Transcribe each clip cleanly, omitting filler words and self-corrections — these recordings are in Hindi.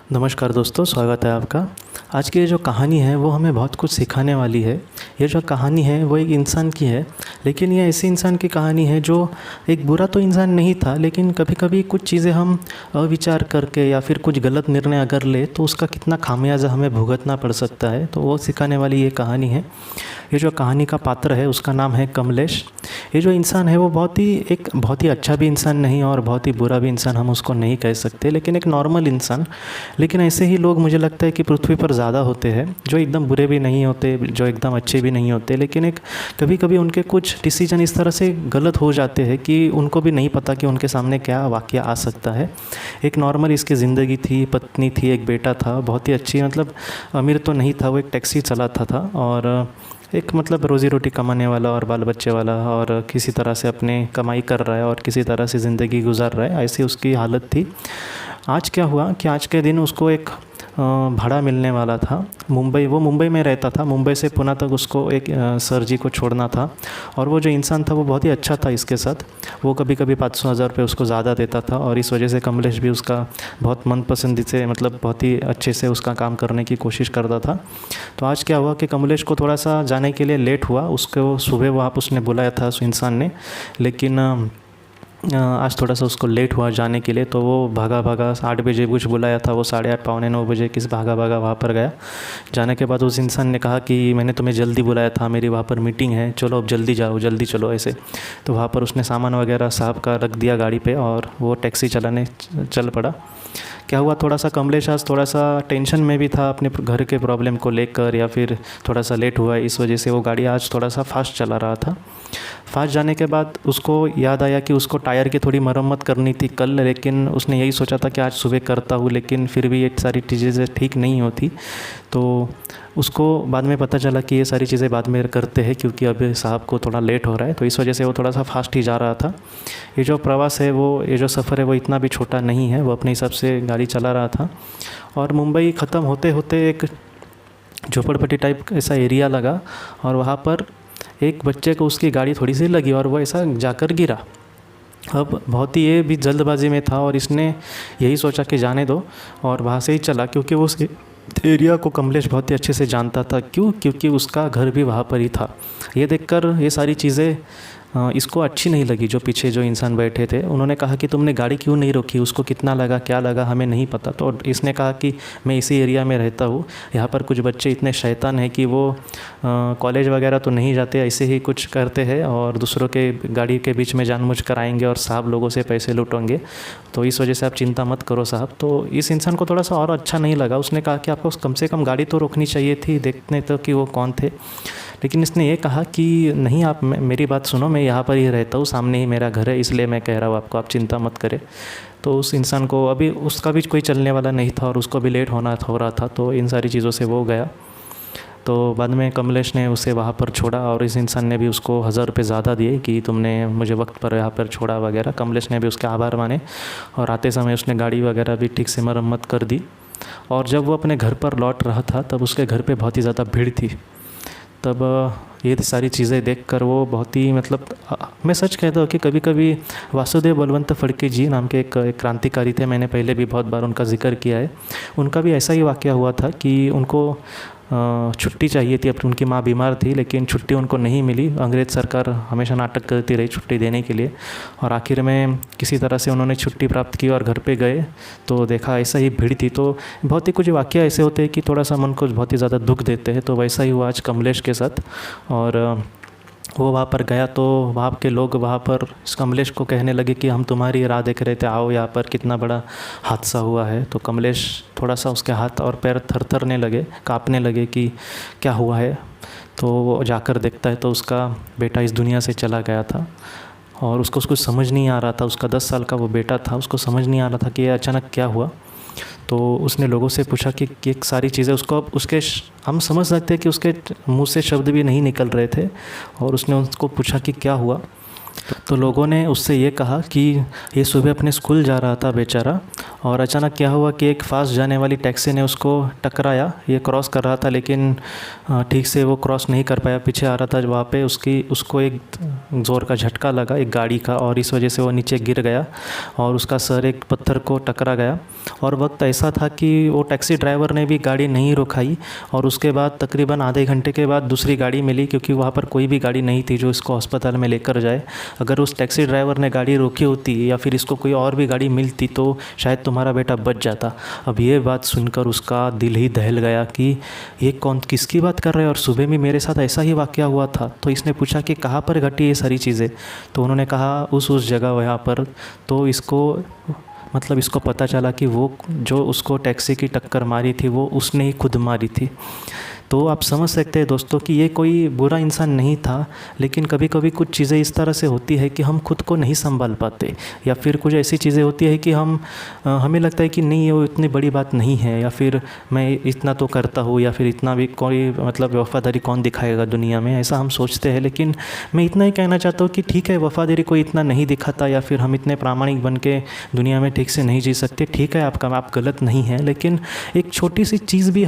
नमस्कार दोस्तों, स्वागत है आपका। आज की ये जो कहानी है वो हमें बहुत कुछ सिखाने वाली है। ये जो कहानी है वो एक इंसान की है, लेकिन ये ऐसे इंसान की कहानी है जो एक बुरा तो इंसान नहीं था, लेकिन कभी कभी कुछ चीज़ें हम अविचार करके या फिर कुछ गलत निर्णय अगर ले तो उसका कितना खामियाजा हमें भुगतना पड़ सकता है। तो वो सिखाने वाली ये कहानी है। ये जो कहानी का पात्र है उसका नाम है कमलेश। ये जो इंसान है वो बहुत ही अच्छा भी इंसान नहीं और बहुत ही बुरा भी इंसान हम उसको नहीं कह सकते, लेकिन एक नॉर्मल इंसान। लेकिन ऐसे ही लोग मुझे लगता है कि पृथ्वी पर ज़्यादा होते हैं, जो एकदम बुरे भी नहीं होते, जो एकदम अच्छे भी नहीं होते, लेकिन एक कभी कभी उनके कुछ डिसीजन इस तरह से गलत हो जाते हैं कि उनको भी नहीं पता कि उनके सामने क्या वाक़या आ सकता है। एक नॉर्मल इसकी ज़िंदगी थी, पत्नी थी, एक बेटा था, बहुत ही अच्छी, मतलब अमीर तो नहीं था, वो एक टैक्सी चलाता था और एक मतलब रोज़ी रोटी कमाने वाला और बाल बच्चे वाला, और किसी तरह से अपने कमाई कर रहा है और किसी तरह से ज़िंदगी गुजार रहा है, ऐसी उसकी हालत थी। आज क्या हुआ कि आज के दिन उसको एक भाड़ा मिलने वाला था। वो मुंबई में रहता था, मुंबई से पुणे तक उसको एक सर जी को छोड़ना था। और वो जो इंसान था वो बहुत ही अच्छा था इसके साथ। वो कभी कभी 500,000 रुपये उसको ज़्यादा देता था और इस वजह से कमलेश भी उसका बहुत मनपसंद से, मतलब बहुत ही अच्छे से उसका काम करने की कोशिश करता था। तो आज क्या हुआ कि कमलेश को थोड़ा सा जाने के लिए लेट हुआ। उसको सुबह वहाँ पर उसने बुलाया था उस इंसान ने, लेकिन आज थोड़ा सा उसको लेट हुआ जाने के लिए। तो वो भागा भागा 8 बजे कुछ बुलाया था, वो 8:30 पौने 9 बजे किस भागा भागा वहाँ पर गया। जाने के बाद उस इंसान ने कहा कि मैंने तुम्हें जल्दी बुलाया था, मेरी वहाँ पर मीटिंग है, चलो अब जल्दी जाओ, जल्दी चलो ऐसे। तो वहाँ पर उसने सामान वगैरह साहब का रख दिया गाड़ी पे और वो टैक्सी चलाने चल पड़ा। क्या हुआ, थोड़ा सा कमलेश आज थोड़ा सा टेंशन में भी था अपने घर के प्रॉब्लम को लेकर, या फिर थोड़ा सा लेट हुआ, इस वजह से वो गाड़ी आज थोड़ा सा फास्ट चला रहा था। फास्ट जाने के बाद उसको याद आया कि उसको टायर की थोड़ी मरम्मत करनी थी कल, लेकिन उसने यही सोचा था कि आज सुबह करता हूँ, लेकिन फिर भी ये सारी चीज़ें ठीक नहीं होती। तो उसको बाद में पता चला कि ये सारी चीज़ें बाद में करते हैं, क्योंकि अभी साहब को थोड़ा लेट हो रहा है, तो इस वजह से वो थोड़ा सा फास्ट ही जा रहा था। ये जो प्रवास है ये जो सफ़र है वो इतना भी छोटा नहीं है, वो अपने हिसाब से गाड़ी चला रहा था। और मुंबई ख़त्म होते होते एक झोपड़पट्टी टाइप ऐसा एरिया लगा, और वहाँ पर एक बच्चे को उसकी गाड़ी थोड़ी सी लगी और वो ऐसा जाकर गिरा। अब बहुत ही ये भी जल्दबाजी में था और इसने यही सोचा कि जाने दो, और वहाँ से ही चला, क्योंकि वो उस एरिया को कमलेश बहुत ही अच्छे से जानता था। क्योंकि उसका घर भी वहाँ पर ही था। ये देखकर ये सारी चीज़ें इसको अच्छी नहीं लगी। जो पीछे जो इंसान बैठे थे उन्होंने कहा कि तुमने गाड़ी क्यों नहीं रोकी, उसको कितना लगा क्या लगा हमें नहीं पता। तो इसने कहा कि मैं इसी एरिया में रहता हूँ, यहाँ पर कुछ बच्चे इतने शैतान हैं कि वो कॉलेज वगैरह तो नहीं जाते, ऐसे ही कुछ करते हैं और दूसरों के गाड़ी के बीच में जानबूझकर आएंगे और साहब लोगों से पैसे लूटेंगे। तो इस वजह से आप चिंता मत करो साहब। तो इस इंसान को थोड़ा सा और अच्छा नहीं लगा। उसने कहा कि आपको कम से कम गाड़ी तो रोकनी चाहिए थी, देखने तो कि वो कौन थे। लेकिन इसने ये कहा कि नहीं, आप मेरी बात सुनो, मैं यहाँ पर ही रहता हूँ, सामने ही मेरा घर है, इसलिए मैं कह रहा हूँ आपको, आप चिंता मत करें। तो उस इंसान को अभी उसका भी कोई चलने वाला नहीं था और उसको भी लेट हो रहा था, तो इन सारी चीज़ों से वो गया। तो बाद में कमलेश ने उसे वहाँ पर छोड़ा और इस इंसान ने भी उसको 1000 रुपये ज़्यादा दिए कि तुमने मुझे वक्त पर यहाँ पर छोड़ा वगैरह। कमलेश ने भी उसके आभार माने और आते समय उसने गाड़ी वगैरह भी ठीक से मरम्मत कर दी। और जब वो अपने घर पर लौट रहा था तब उसके घर पे बहुत ही ज़्यादा भीड़ थी। तब ये सारी चीज़ें देखकर वो बहुत ही, मतलब मैं सच कहता हूँ कि कभी कभी वासुदेव बलवंत फड़के जी नाम के एक क्रांतिकारी थे, मैंने पहले भी बहुत बार उनका जिक्र किया है। उनका भी ऐसा ही वाक़या हुआ था कि उनको छुट्टी चाहिए थी, अपनी उनकी माँ बीमार थी, लेकिन छुट्टी उनको नहीं मिली। अंग्रेज़ सरकार हमेशा नाटक करती रही छुट्टी देने के लिए, और आखिर में किसी तरह से उन्होंने छुट्टी प्राप्त की और घर पे गए तो देखा ऐसा ही भीड़ थी। तो बहुत ही कुछ वाक़या ऐसे होते हैं कि थोड़ा सा मन को बहुत ही ज़्यादा दुख देते हैं। तो वैसा ही हुआ आज कमलेश के साथ। और वो वहाँ पर गया तो वहाँ के लोग वहाँ पर इस कमलेश को कहने लगे कि हम तुम्हारी राह देख रहे थे, आओ यहाँ पर, कितना बड़ा हादसा हुआ है। तो कमलेश थोड़ा सा, उसके हाथ और पैर थरथरने लगे, कांपने लगे कि क्या हुआ है। तो वो जाकर देखता है तो उसका बेटा इस दुनिया से चला गया था और उसको कुछ समझ नहीं आ रहा था। उसका 10 साल का वो बेटा था, उसको समझ नहीं आ रहा था कि ये अचानक क्या हुआ। तो उसने लोगों से पूछा कि एक सारी चीज़ें उसको, अब उसके हम समझ सकते हैं कि उसके मुंह से शब्द भी नहीं निकल रहे थे, और उसने उसको पूछा कि क्या हुआ। तो लोगों ने उससे ये कहा कि ये सुबह अपने स्कूल जा रहा था बेचारा, और अचानक क्या हुआ कि एक फास्ट जाने वाली टैक्सी ने उसको टकराया। ये क्रॉस कर रहा था लेकिन ठीक से वो क्रॉस नहीं कर पाया, पीछे आ रहा था। वहाँ पे उसको एक ज़ोर का झटका लगा एक गाड़ी का, और इस वजह से वो नीचे गिर गया और उसका सर एक पत्थर को टकरा गया। और वक्त ऐसा था कि वो टैक्सी ड्राइवर ने भी गाड़ी नहीं रुकाई, और उसके बाद तकरीबन आधे घंटे के बाद दूसरी गाड़ी मिली, क्योंकि वहाँ पर कोई भी गाड़ी नहीं थी जो इसको अस्पताल में लेकर जाए। अगर उस टैक्सी ड्राइवर ने गाड़ी रोकी होती या फिर इसको कोई और भी गाड़ी मिलती तो शायद तुम्हारा बेटा बच जाता। अब ये बात सुनकर उसका दिल ही दहल गया कि ये कौन किसकी बात कर रहे हैं, और सुबह में मेरे साथ ऐसा ही वाक़या हुआ था। तो इसने पूछा कि कहाँ पर घटी ये सारी चीज़ें, तो उन्होंने कहा उस जगह वहाँ पर। तो इसको पता चला कि वो जो उसको टैक्सी की टक्कर मारी थी वो उसने ही खुद मारी थी। तो आप समझ सकते हैं दोस्तों कि ये कोई बुरा इंसान नहीं था, लेकिन कभी कभी कुछ चीज़ें इस तरह से होती है कि हम खुद को नहीं संभाल पाते, या फिर कुछ ऐसी चीज़ें होती है कि हमें लगता है कि नहीं वो इतनी बड़ी बात नहीं है, या फिर मैं इतना तो करता हूँ, या फिर इतना भी कोई वफ़ादारी कौन दिखाएगा दुनिया में, ऐसा हम सोचते हैं। लेकिन मैं इतना ही कहना चाहता हूँ कि ठीक है, वफ़ादारी कोई इतना नहीं दिखाता, या फिर हम इतने प्रामाणिक बन के दुनिया में ठीक से नहीं जी सकते। ठीक है, आप गलत नहीं हैं, लेकिन एक छोटी सी चीज़ भी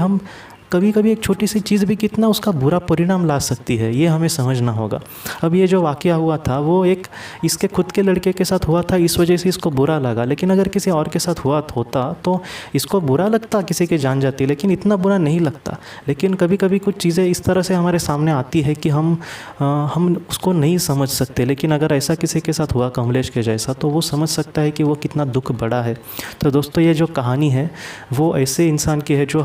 कभी कभी एक छोटी सी चीज़ भी कितना उसका बुरा परिणाम ला सकती है, ये हमें समझना होगा। अब ये जो वाक़या हुआ था वो एक इसके खुद के लड़के के साथ हुआ था, इस वजह से इसको बुरा लगा। लेकिन अगर किसी और के साथ होता तो इसको बुरा लगता, किसी की जान जाती, लेकिन इतना बुरा नहीं लगता। लेकिन कभी कभी कुछ चीज़ें इस तरह से हमारे सामने आती है कि हम उसको नहीं समझ सकते। लेकिन अगर ऐसा किसी के साथ हुआ कमलेश के जैसा, तो वो समझ सकता है कि वो कितना दुख बड़ा है। तो दोस्तों, ये जो कहानी है वो ऐसे इंसान की है जो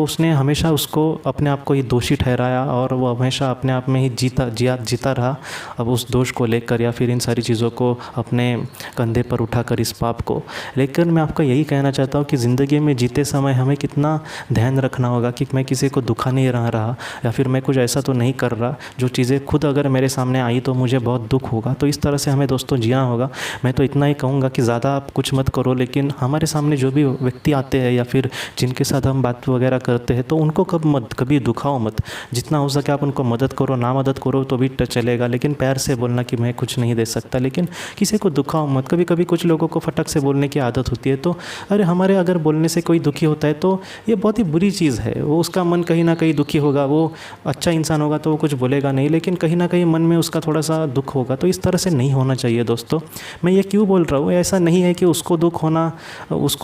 उसने हमेशा उसको अपने आप को ही दोषी ठहराया, और वो हमेशा अपने आप में ही जीता रहा। अब उस दोष को लेकर या फिर इन सारी चीज़ों को अपने कंधे पर उठाकर इस पाप को। लेकिन मैं आपको यही कहना चाहता हूँ कि ज़िंदगी में जीते समय हमें कितना ध्यान रखना होगा कि मैं किसी को दुखा नहीं रहा, या फिर मैं कुछ ऐसा तो नहीं कर रहा जो चीज़ें खुद अगर मेरे सामने आई तो मुझे बहुत दुख होगा। तो इस तरह से हमें दोस्तों जीना होगा। मैं तो इतना ही कहूँगा कि ज़्यादा आप कुछ मत करो, लेकिन हमारे सामने जो भी व्यक्ति आते हैं या फिर जिनके साथ हम बात वगैरह करते हैं, तो उनको कभी दुखाओ मत। जितना हो सके आप उनको मदद करो, ना मदद करो तो भी चलेगा, लेकिन प्यार से बोलना कि मैं कुछ नहीं दे सकता। लेकिन किसी को दुखाओ मत। कभी कभी कुछ लोगों को फटक से बोलने की आदत होती है, तो अरे हमारे अगर बोलने से कोई दुखी होता है तो ये बहुत ही बुरी चीज़ है। वो उसका मन कहीं ना कहीं दुखी होगा। वो अच्छा इंसान होगा तो वो कुछ बोलेगा नहीं, लेकिन कहीं ना कहीं मन में उसका थोड़ा सा दुख होगा। तो इस तरह से नहीं होना चाहिए दोस्तों। मैं ये क्यों बोल रहा हूँ, ऐसा नहीं है कि उसको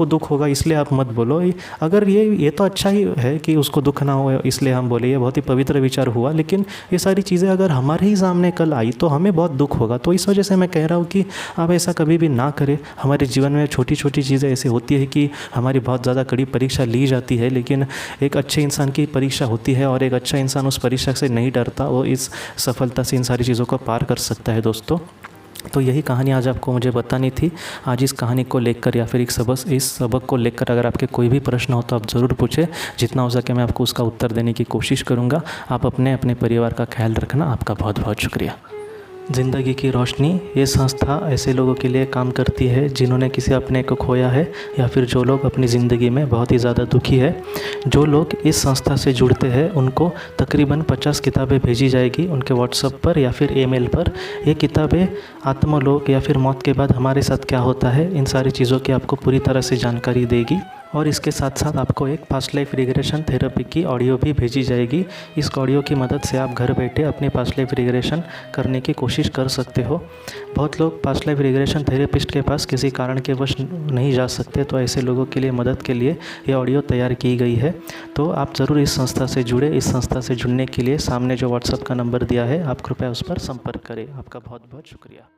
दुख होगा इसलिए आप मत बोलो। अगर ये तो अच्छा ही है कि उसको दुख ना हो इसलिए हम बोले, ये बहुत ही पवित्र विचार हुआ। लेकिन ये सारी चीज़ें अगर हमारे ही सामने कल आई तो हमें बहुत दुख होगा। तो इस वजह से मैं कह रहा हूँ कि आप ऐसा कभी भी ना करें। हमारे जीवन में छोटी छोटी चीज़ें ऐसी होती है कि हमारी बहुत ज़्यादा कड़ी परीक्षा ली जाती है, लेकिन एक अच्छे इंसान की परीक्षा होती है, और एक अच्छा इंसान उस परीक्षा से नहीं डरता। वो इस सफलता से इन सारी चीज़ों को पार कर सकता है दोस्तों। तो यही कहानी आज आपको मुझे बतानी थी। आज इस कहानी को लेकर या फिर इस सबक को लेकर अगर आपके कोई भी प्रश्न हो तो आप ज़रूर पूछें। जितना हो सके मैं आपको उसका उत्तर देने की कोशिश करूँगा। आप अपने परिवार का ख्याल रखना। आपका बहुत बहुत शुक्रिया। ज़िंदगी की रोशनी ये संस्था ऐसे लोगों के लिए काम करती है जिन्होंने किसी अपने को खोया है, या फिर जो लोग अपनी ज़िंदगी में बहुत ही ज़्यादा दुखी है। जो लोग इस संस्था से जुड़ते हैं उनको तकरीबन 50 किताबें भेजी जाएगी उनके व्हाट्सएप पर या फिर ईमेल पर। ये किताबें आत्मलोक या फिर मौत के बाद हमारे साथ क्या होता है, इन सारी चीज़ों की आपको पूरी तरह से जानकारी देगी। और इसके साथ साथ आपको एक पास्ट लाइफ रिग्रेशन थेरेपी की ऑडियो भी भेजी जाएगी। इस ऑडियो की मदद से आप घर बैठे अपनी पास्ट लाइफ रिग्रेशन करने की कोशिश कर सकते हो। बहुत लोग पास्ट लाइफ रिग्रेशन थेरेपिस्ट के पास किसी कारण के वश नहीं जा सकते, तो ऐसे लोगों के लिए मदद के लिए ये ऑडियो तैयार की गई है। तो आप ज़रूर इस संस्था से जुड़े। इस संस्था से जुड़ने के लिए सामने जो व्हाट्सएप का नंबर दिया है आप कृपया उस पर संपर्क करें। आपका बहुत बहुत शुक्रिया।